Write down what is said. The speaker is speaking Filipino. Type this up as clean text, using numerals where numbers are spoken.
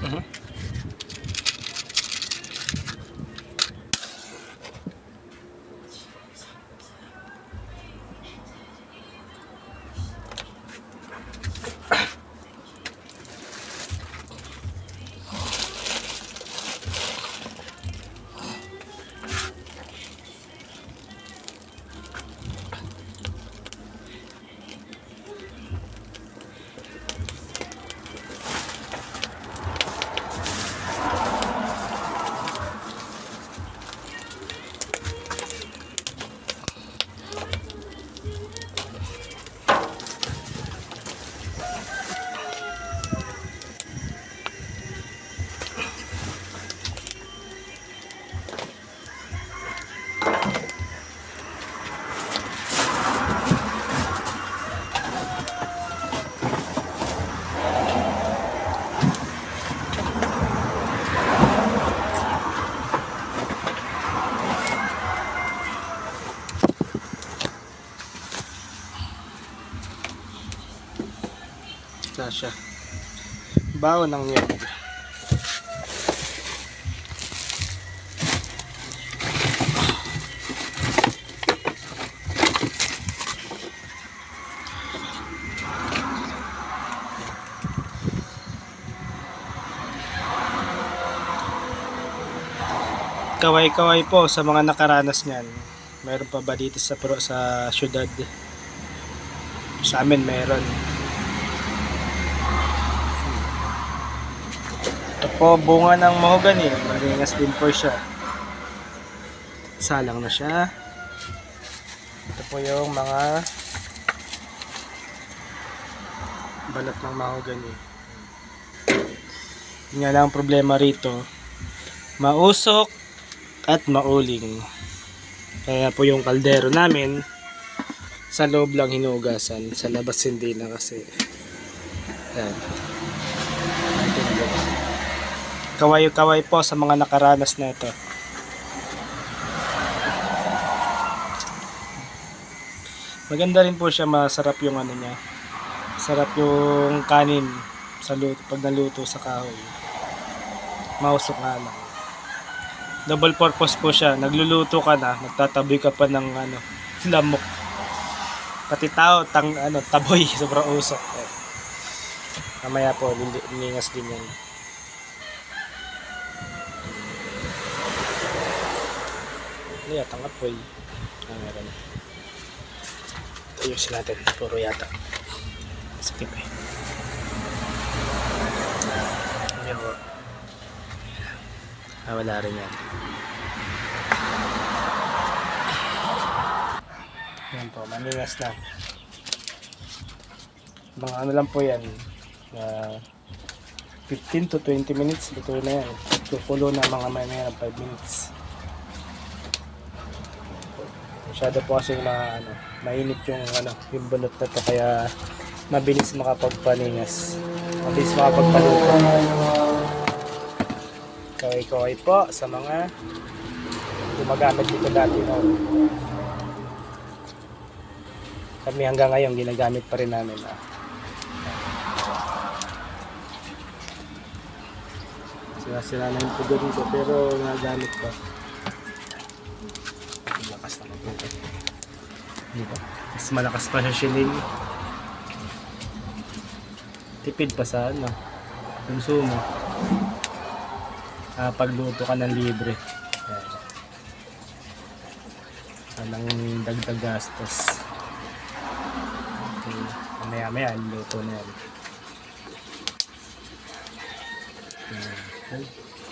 Mhm. Na siya. Baon ng niyog. Kaway-kaway po sa mga nakaranas niyan. Meron pa ba dito sa syudad? Sa amin meron. Ito po bunga ng mahogany. Malingas din po siya. Salang na siya. Ito po yung mga balat ng mahogany. Yun nga lang ang problema rito. Mausok at mauling. Kaya po yung kaldero namin sa loob lang hinugasan, sa labas hindi na kasi. Yan. Kaway-kaway po sa mga nakaranas na ito. Maganda rin po siya, masarap yung ano niya. Sarap yung kanin sa luto, pag naluto sa kahoy. Mausok nga lang. Double purpose po siya. Nagluluto ka na, magtataboy ka pa ng ano, lamok. Pati tao, taboy, sobrang usok. Eh. Mamaya po, liningas din yan. Ano yata ang apoy? Meron. Ayusin natin, puro yata. Sakit eh. Wala rin yan. Yan po, maningas lang. Mga ano lang po yan. 15 to 20 minutes, luto na yan. Kukulo na mga maya 5 minutes. Masyado po kasi mainit yung bunot na to, kaya mabilis makapagpaningas. Mabilis makapagpaluto. Kaway-kaway po sa mga gumagamit dito dati noon. Kami hanggang ngayon ginagamit pa rin namin. Sira-sira na yung pugo dito pero nagamit pa. Malakas na pugo. Diba? Mas malakas pa siya shilling. Tipid pa sa konsumo. Pagluto ka ng libre. Walang dagdag gastos. Okay. Maya-maya luto na yan. Okay.